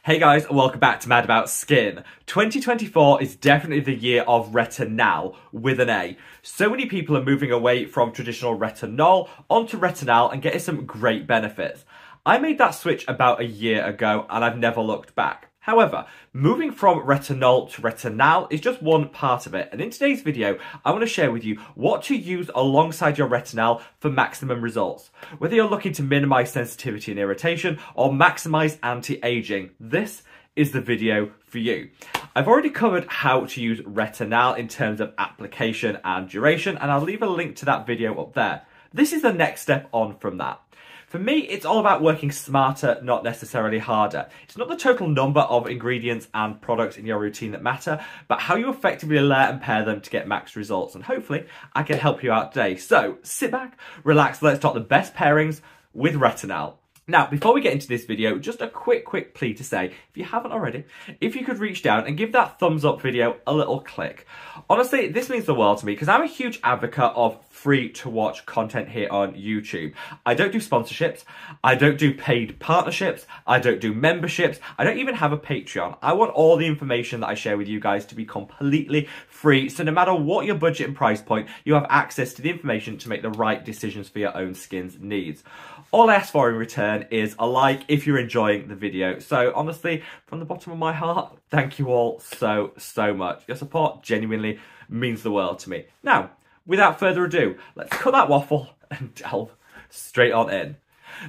Hey guys, welcome back to Mad About Skin. 2024 is definitely the year of retinal with an A. So many people are moving away from traditional retinol onto retinal and getting some great benefits. I made that switch about a year ago and I've never looked back. However, moving from retinol to retinal is just one part of it, and in today's video I want to share with you what to use alongside your retinol for maximum results. Whether you're looking to minimise sensitivity and irritation or maximise anti-aging, this is the video for you. I've already covered how to use retinol in terms of application and duration, and I'll leave a link to that video up there. This is the next step on from that. For me, it's all about working smarter, not necessarily harder. It's not the total number of ingredients and products in your routine that matter, but how you effectively layer and pair them to get max results. And hopefully, I can help you out today. So sit back, relax, let's talk the best pairings with retinol. Now, before we get into this video, just a quick plea to say, if you haven't already, if you could reach down and give that thumbs up video a little click. Honestly, this means the world to me because I'm a huge advocate of free to watch content here on YouTube. I don't do sponsorships, I don't do paid partnerships, I don't do memberships, I don't even have a Patreon. I want all the information that I share with you guys to be completely free, so no matter what your budget and price point, you have access to the information to make the right decisions for your own skin's needs. All I ask for in return is a like if you're enjoying the video. So honestly, from the bottom of my heart, thank you all so much. Your support genuinely means the world to me. Now, without further ado, let's cut that waffle and delve straight on in.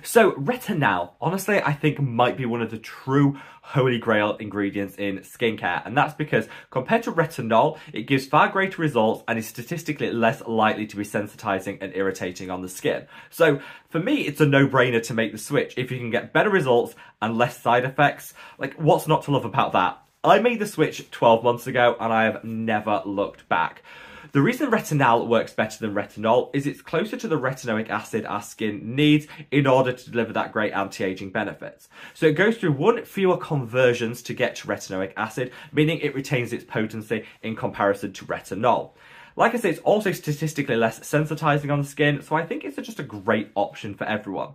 So retinol, honestly, I think might be one of the true holy grail ingredients in skincare, and that's because compared to retinol, it gives far greater results and is statistically less likely to be sensitizing and irritating on the skin. So for me, it's a no-brainer to make the switch. If you can get better results and less side effects, like what's not to love about that? I made the switch 12 months ago and I have never looked back. The reason retinol works better than retinol is it's closer to the retinoic acid our skin needs in order to deliver that great anti-aging benefits. So it goes through one fewer conversions to get to retinoic acid, meaning it retains its potency in comparison to retinol. Like I say, it's also statistically less sensitizing on the skin, so I think it's just a great option for everyone.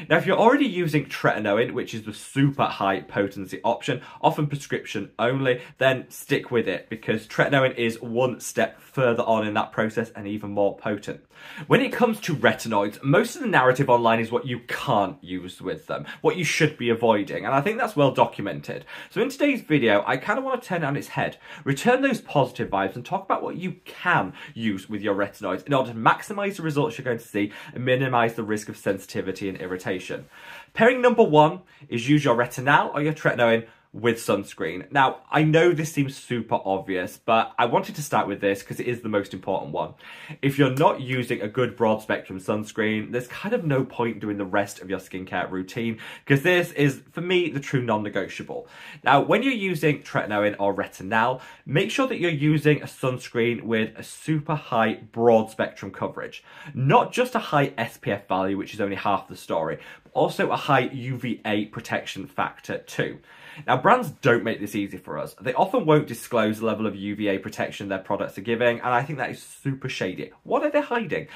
Now, if you're already using Tretinoin, which is the super high potency option, often prescription only, then stick with it because Tretinoin is one step further on in that process and even more potent. When it comes to retinoids, most of the narrative online is what you can't use with them, what you should be avoiding, and I think that's well documented. So in today's video, I kind of want to turn it on its head, return those positive vibes and talk about what you can use with your retinoids in order to maximize the results you're going to see and minimize the risk of sensitivity and irritation. Pairing number one is use your retinol or your tretinoin with sunscreen. Now, I know this seems super obvious, but I wanted to start with this because it is the most important one. If you're not using a good broad spectrum sunscreen, there's kind of no point doing the rest of your skincare routine because this is, for me, the true non-negotiable. Now, when you're using tretinoin or retinol, make sure that you're using a sunscreen with a super high broad spectrum coverage. Not just a high SPF value, which is only half the story, but also a high UVA protection factor too. Now, brands don't make this easy for us. They often won't disclose the level of UVA protection their products are giving, and I think that is super shady. What are they hiding?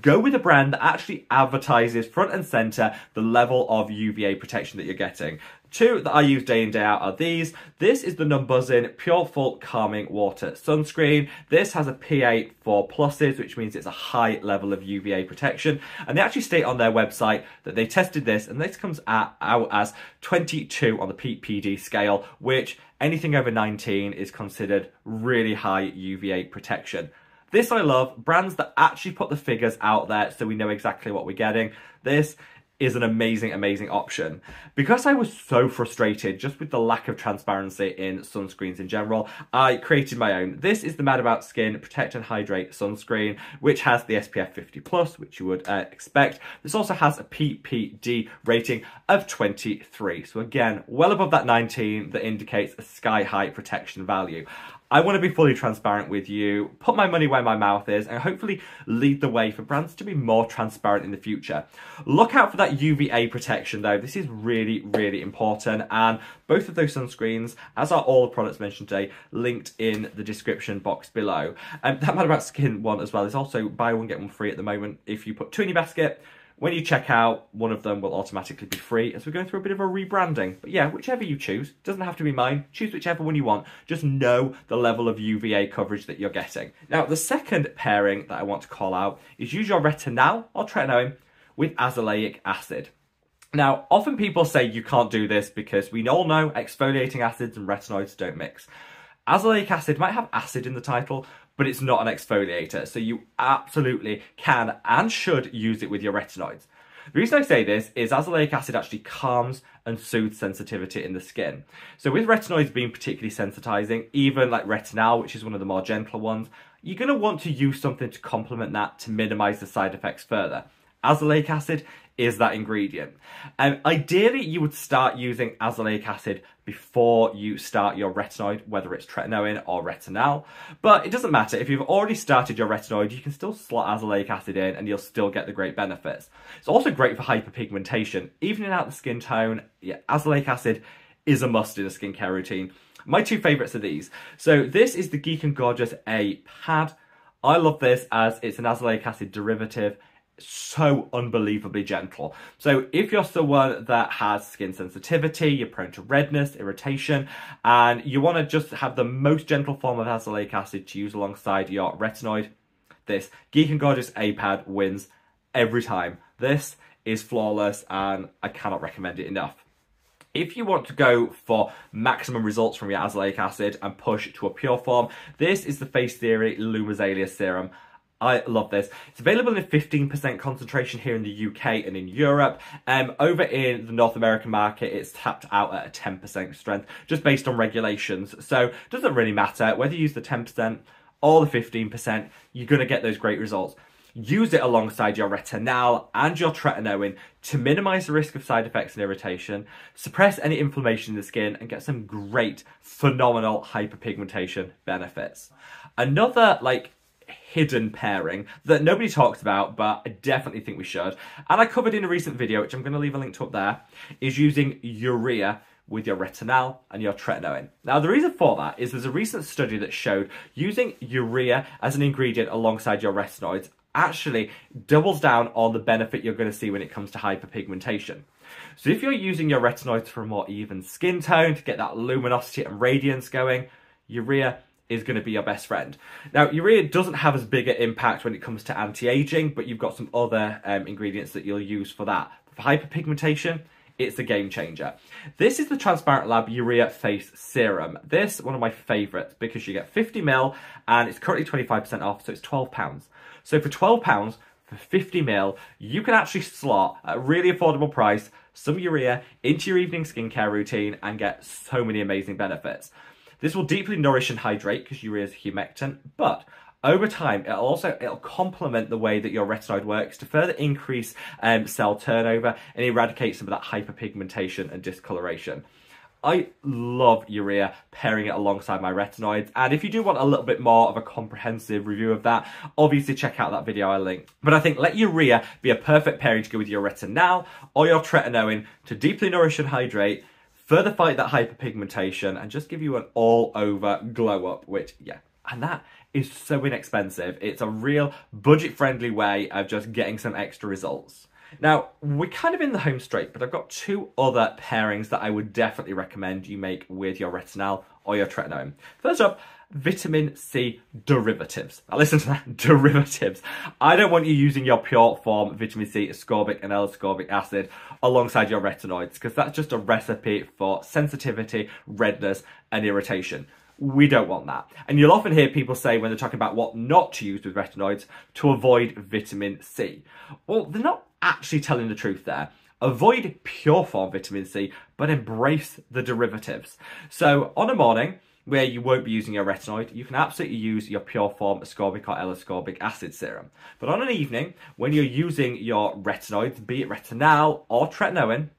Go with a brand that actually advertises front and center the level of UVA protection that you're getting. Two that I use day in, day out are these. This is the Numbuzzin Pure Full Calming Water Sunscreen. This has a PA 4+, which means it's a high level of UVA protection. And they actually state on their website that they tested this, and this comes out as 22 on the PPD scale, which anything over 19 is considered really high UVA protection. This I love, brands that actually put the figures out there so we know exactly what we're getting. This is an amazing option. Because I was so frustrated just with the lack of transparency in sunscreens in general, I created my own. This is the Mad About Skin Protect and Hydrate Sunscreen, which has the SPF 50+, which you would expect. This also has a PPD rating of 23. So again, well above that 19 that indicates a sky-high protection value. I want to be fully transparent with you, put my money where my mouth is, and hopefully lead the way for brands to be more transparent in the future. Look out for that UVA protection though. This is really important, and both of those sunscreens, as are all the products mentioned today, linked in the description box below. That Mad About Skin one as well is also buy one get one free at the moment. If you put two in your basket, When you check out, one of them will automatically be free as we're going through a bit of a rebranding. But yeah, whichever you choose, doesn't have to be mine. Choose whichever one you want. Just know the level of UVA coverage that you're getting. Now, the second pairing that I want to call out is use your retinol or tretinoin with azelaic acid. Now, often people say you can't do this because we all know exfoliating acids and retinoids don't mix. Azelaic acid might have acid in the title, but it's not an exfoliator, so you absolutely can and should use it with your retinoids. The reason I say this is azelaic acid actually calms and soothes sensitivity in the skin. So with retinoids being particularly sensitizing, even like retinol, which is one of the more gentle ones, you're going to want to use something to complement that to minimize the side effects further. Azelaic acid is that ingredient. Ideally, you would start using azelaic acid before you start your retinoid, whether it's tretinoin or retinol. But it doesn't matter. If you've already started your retinoid, you can still slot azelaic acid in and you'll still get the great benefits. It's also great for hyperpigmentation. Evening out the skin tone, yeah, azelaic acid is a must in a skincare routine. My two favourites are these. So this is the Geek and Gorgeous A pad. I love this as it's an azelaic acid derivative. So unbelievably gentle. So if you're someone that has skin sensitivity, you're prone to redness, irritation, and you want to just have the most gentle form of azelaic acid to use alongside your retinoid, this Geek and Gorgeous A-Pad wins every time. This is flawless and I cannot recommend it enough. If you want to go for maximum results from your azelaic acid and push to a pure form, this is the Face Theory Lumisalia Serum. I love this. It's available in 15% concentration here in the UK and in Europe. Over in the North American market, it's tapped out at a 10% strength, just based on regulations. So it doesn't really matter whether you use the 10% or the 15%, you're going to get those great results. Use it alongside your retinol and your tretinoin to minimize the risk of side effects and irritation, suppress any inflammation in the skin, and get some great, phenomenal hyperpigmentation benefits. Another, hidden pairing that nobody talks about, but I definitely think we should, and I covered in a recent video, which I'm going to leave a link to up there, is using urea with your retinol and your tretinoin. Now, the reason for that is there's a recent study that showed using urea as an ingredient alongside your retinoids actually doubles down on the benefit you're going to see when it comes to hyperpigmentation. So if you're using your retinoids for a more even skin tone to get that luminosity and radiance going, urea is going to be your best friend. Now, urea doesn't have as big an impact when it comes to anti-aging, but you've got some other ingredients that you'll use for that. For hyperpigmentation, it's a game changer. This is the Transparent Lab Urea Face Serum. This, one of my favourites, because you get 50ml and it's currently 25% off, so it's £12. So for £12, for 50ml, you can actually slot at a really affordable price some urea into your evening skincare routine and get so many amazing benefits. This will deeply nourish and hydrate because urea is humectant, but over time, it'll complement the way that your retinoid works to further increase cell turnover and eradicate some of that hyperpigmentation and discoloration. I love urea, pairing it alongside my retinoids, and if you do want a little bit more of a comprehensive review of that, obviously check out that video I linked. But I think let urea be a perfect pairing to go with your retinol or your tretinoin to deeply nourish and hydrate, further fight that hyperpigmentation, and just give you an all-over glow-up, which, yeah, and that is so inexpensive. It's a real budget-friendly way of just getting some extra results. Now, we're kind of in the home straight, but I've got two other pairings that I would definitely recommend you make with your retinol or your tretinoin. First up, vitamin C derivatives. Now listen to that, derivatives. I don't want you using your pure form vitamin C, ascorbic and L-ascorbic acid alongside your retinoids, because that's just a recipe for sensitivity, redness and irritation. We don't want that. And you'll often hear people say when they're talking about what not to use with retinoids, to avoid vitamin C. Well, they're not actually telling the truth there. Avoid pure form vitamin C, but embrace the derivatives. So on a morning where you won't be using your retinoid, you can absolutely use your pure form ascorbic or L-ascorbic acid serum. But on an evening when you're using your retinoids, be it retinol or tretinoin,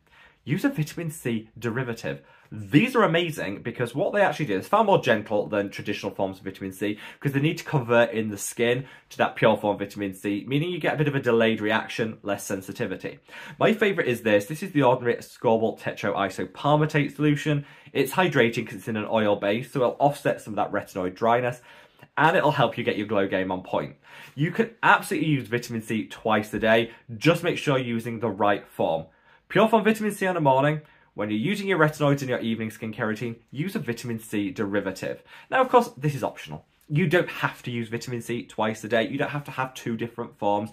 use a vitamin C derivative. These are amazing because what they actually do is far more gentle than traditional forms of vitamin C because they need to convert in the skin to that pure form vitamin C, meaning you get a bit of a delayed reaction, less sensitivity. My favourite is this. This is the Ordinary Ascorbyl Tetroisopalmitate solution. It's hydrating because it's in an oil base, so it'll offset some of that retinoid dryness. and it'll help you get your glow game on point. You can absolutely use vitamin C twice a day, just make sure you're using the right form. Pure form vitamin C in the morning. When you're using your retinoids in your evening skincare routine, use a vitamin C derivative. Now, of course, this is optional. You don't have to use vitamin C twice a day. You don't have to have 2 different forms.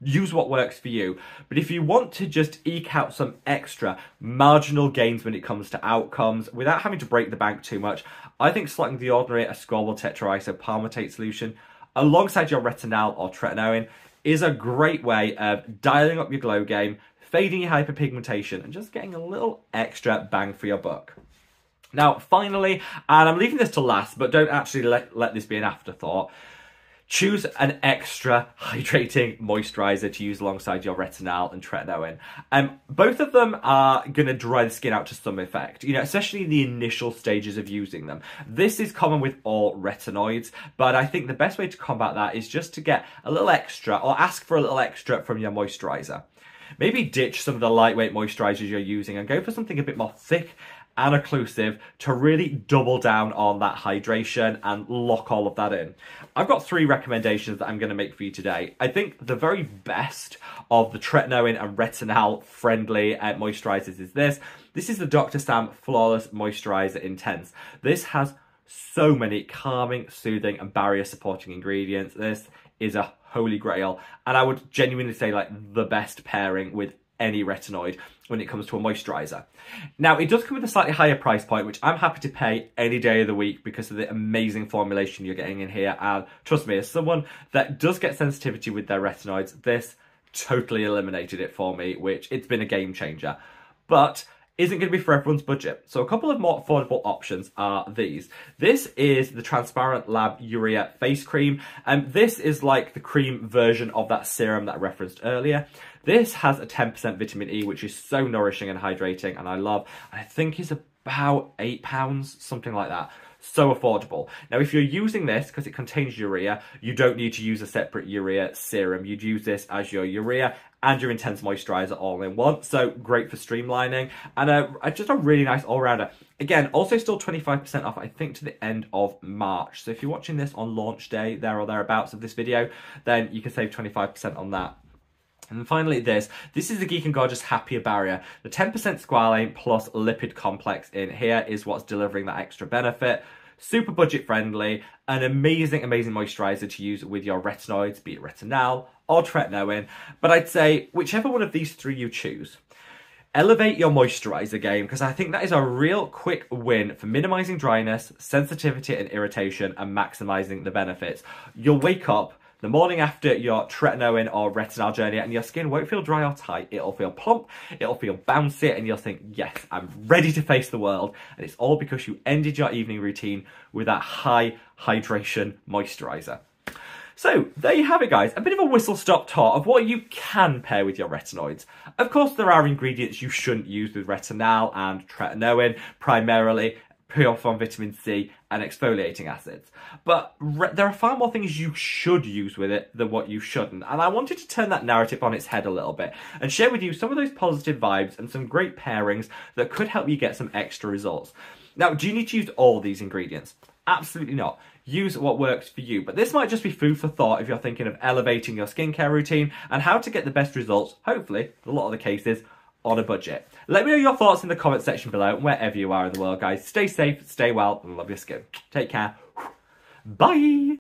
Use what works for you. But if you want to just eke out some extra marginal gains when it comes to outcomes without having to break the bank too much, I think slotting the Ordinary ascorbyl tetraisopalmitate solution alongside your retinol or tretinoin is a great way of dialing up your glow game, fading your hyperpigmentation, and just getting a little extra bang for your buck. Now, finally, and I'm leaving this to last, but don't actually let this be an afterthought, choose an extra hydrating moisturiser to use alongside your retinol and tretinoin. Both of them are going to dry the skin out to some effect, especially in the initial stages of using them. This is common with all retinoids, but I think the best way to combat that is just to get a little extra, or ask for a little extra from your moisturiser. Maybe ditch some of the lightweight moisturisers you're using and go for something a bit more thick and occlusive to really double down on that hydration and lock all of that in. I've got 3 recommendations that I'm going to make for you today. I think the very best of the tretinoin and retinol friendly moisturisers is this. This is the Dr. Sam Flawless Moisturiser Intense. This has so many calming, soothing and barrier supporting ingredients. This is a holy grail, and I would genuinely say like the best pairing with any retinoid when it comes to a moisturiser. Now, it does come with a slightly higher price point, which I'm happy to pay any day of the week because of the amazing formulation you're getting in here. And trust me, as someone that does get sensitivity with their retinoids, this totally eliminated it for me, which it's been a game changer. But isn't going to be for everyone's budget. So a couple of more affordable options are these. This is the Transparent Lab Urea Face Cream, and this is like the cream version of that serum that I referenced earlier. This has a 10% vitamin E, which is so nourishing and hydrating, and I love. I think it's about £8, something like that. So affordable. Now, if you're using this because it contains urea, you don't need to use a separate urea serum. You'd use this as your urea and your intense moisturizer all in one. So great for streamlining, and just a really nice all-rounder. Again, also still 25% off, I think, to the end of March. So if you're watching this on launch day, there or thereabouts of this video, then you can save 25% on that. And finally, this is the Geek and Gorgeous Happier Barrier. The 10% squalane plus lipid complex in here is what's delivering that extra benefit. Super budget friendly, an amazing, amazing moisturiser to use with your retinoids, be it retinol or tretinoin. But I'd say whichever one of these 3 you choose, elevate your moisturiser game, because I think that is a real quick win for minimising dryness, sensitivity and irritation, and maximising the benefits. You'll wake up the morning after your tretinoin or retinol journey and your skin won't feel dry or tight. It'll feel plump, it'll feel bouncy, and you'll think, yes, I'm ready to face the world. And it's all because you ended your evening routine with that high hydration moisturiser. So there you have it, guys. A bit of a whistle-stop tour of what you can pair with your retinoids. Of course, there are ingredients you shouldn't use with retinol and tretinoin, primarily pure form vitamin C and exfoliating acids. But there are far more things you should use with it than what you shouldn't. And I wanted to turn that narrative on its head a little bit and share with you some of those positive vibes and some great pairings that could help you get some extra results. Now, do you need to use all these ingredients? Absolutely not. Use what works for you. But this might just be food for thought if you're thinking of elevating your skincare routine and how to get the best results, hopefully, in a lot of the cases, on a budget. Let me know your thoughts in the comment section below, wherever you are in the world, guys. Stay safe, stay well, and love your skin. Take care. Bye!